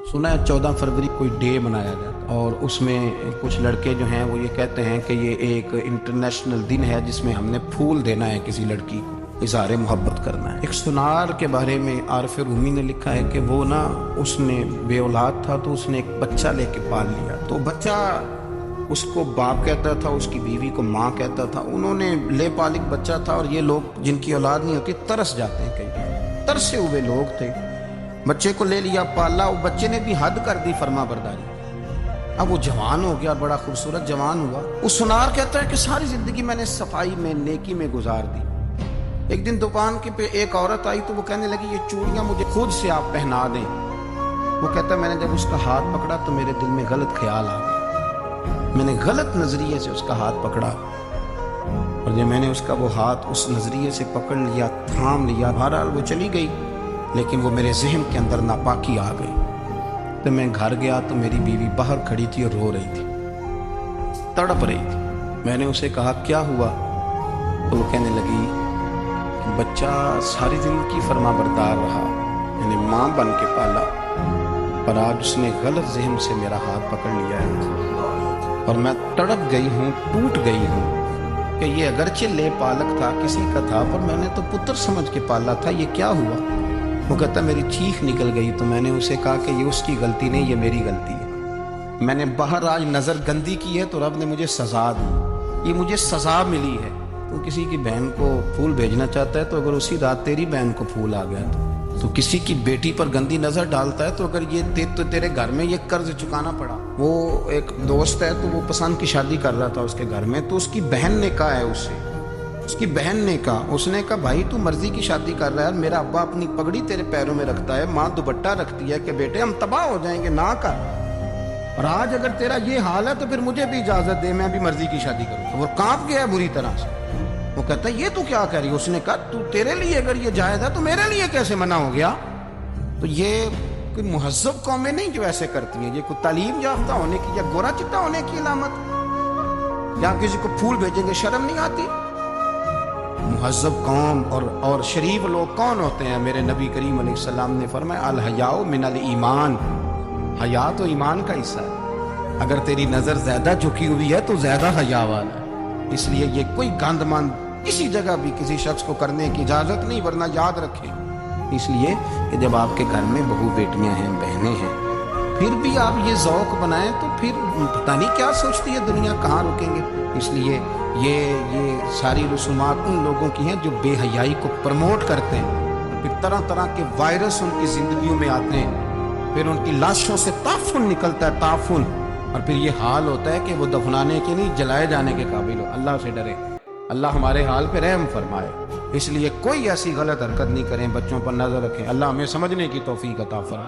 सुना है 14 फरवरी कोई डे मनाया जाता है और उसमें कुछ लड़के जो हैं वो ये कहते हैं कि ये एक इंटरनेशनल दिन है जिसमें हमने फूल देना है किसी लड़की को, इज़हार मोहब्बत करना है। एक सुनार के बारे में आरिफ रूमी ने लिखा है कि वो ना उसने बे औलाद था तो उसने एक बच्चा लेके पाल लिया, तो बच्चा उसको बाप कहता था, उसकी बीवी को माँ कहता था। उन्होंने ले पालिक बच्चा था और ये लोग जिनकी औलाद नहीं होती तरस जाते हैं, कई तरसे हुए लोग थे। बच्चे को ले लिया, पाला, वो बच्चे ने भी हद कर दी फर्मा बरदारी। अब वो जवान हो गया, बड़ा खूबसूरत जवान हुआ। वो सुनार कहता है कि सारी जिंदगी मैंने सफाई में, नेकी में गुजार दी। एक दिन दुकान के पे एक औरत आई तो वो कहने लगी ये चूड़ियां मुझे खुद से आप पहना दें। वो कहता है मैंने जब उसका हाथ पकड़ा तो मेरे दिल में गलत ख्याल आ गया, मैंने गलत नजरिए से उसका हाथ पकड़ा और जब मैंने उसका वो हाथ उस नजरिए से पकड़ लिया, थाम लिया, बहरहाल वो चली गई, लेकिन वो मेरे जहन के अंदर नापाकी आ गई। तो मैं घर गया तो मेरी बीवी बाहर खड़ी थी और रो रही थी, तड़प रही थी। मैंने उसे कहा क्या हुआ, तो वो कहने लगी कि बच्चा सारी जिंदगी फरमाबरदार रहा, मैंने माँ बन के पाला, पर आज उसने गलत जहन से मेरा हाथ पकड़ लिया है और मैं तड़प गई हूँ, टूट गई हूँ कि ये अगरचे ले पालक था, किसी का था, पर मैंने तो पुत्र समझ के पाला था, ये क्या हुआ। वो कहता मेरी चीख निकल गई तो मैंने उसे कहा कि ये उसकी गलती नहीं, ये मेरी गलती है। मैंने बाहर आज नज़र गंदी की है तो रब ने मुझे सज़ा दी, ये मुझे सज़ा मिली है। तो किसी की बहन को फूल भेजना चाहता है तो अगर उसी रात तेरी बहन को फूल आ गया तो किसी की बेटी पर गंदी नज़र डालता है तो अगर ये तो तेरे घर में ये कर्ज चुकाना पड़ा। वो एक दोस्त है तो वो पसंद की शादी कर रहा था उसके घर में, तो उसकी बहन ने कहा है उससे, उसकी बहन ने कहा, उसने कहा भाई तू मर्जी की शादी कर रहा है, मेरा अब्बा अपनी पगड़ी तेरे पैरों में रखता है, माँ दुपट्टा रखती है कि बेटे हम तबाह हो जाएंगे, ना कर। और आज अगर तेरा ये हाल है तो फिर मुझे भी इजाजत दे, मैं भी मर्जी की शादी करूँ। तो वो कांप गया बुरी तरह से। वो कहता है ये तू क्या कह रही है। उसने कहा तू तेरे लिए अगर ये जायज है तो मेरे लिए कैसे मना हो गया। तो ये कोई मुहज्जब कौमें नहीं जो ऐसे करती हैं, ये कोई तालीम याफ्ता होने की या गोरा चिट्टा होने की अलामत। या किसी को फूल भेजेंगे शर्म नहीं आती। मुहज्जब कौम और शरीफ लोग कौन होते हैं। मेरे नबी करीम अलैहिस्सलाम ने फरमाया अल हयाउ मिनल ईमान, हया तो ईमान का हिस्सा है। अगर तेरी नजर ज्यादा झुकी हुई है तो ज्यादा हया वाला है। इसलिए ये कोई गंदमंद किसी जगह भी किसी शख्स को करने की इजाजत नहीं, वरना याद रखें। इसलिए कि जब आपके घर में बहू बेटियां हैं, बहनें हैं, फिर भी आप ये ज़ौक़ बनाएं तो फिर पता नहीं क्या सोचती है दुनिया, कहाँ रुकेंगे। इसलिए ये सारी रसूमात उन लोगों की हैं जो बेहयाई को प्रमोट करते हैं, फिर तरह तरह के वायरस उनकी जिंदगियों में आते हैं, फिर उनकी लाशों से ताफुन निकलता है, ताफुन, और फिर ये हाल होता है कि वो दफनाने के नहीं जलाए जाने के काबिल हो। अल्लाह से डरे, अल्लाह हमारे हाल पे रहम फरमाए। इसलिए कोई ऐसी गलत हरकत नहीं करें, बच्चों पर नजर रखें। अल्लाह हमें समझने की तौफीक अता फरमाए।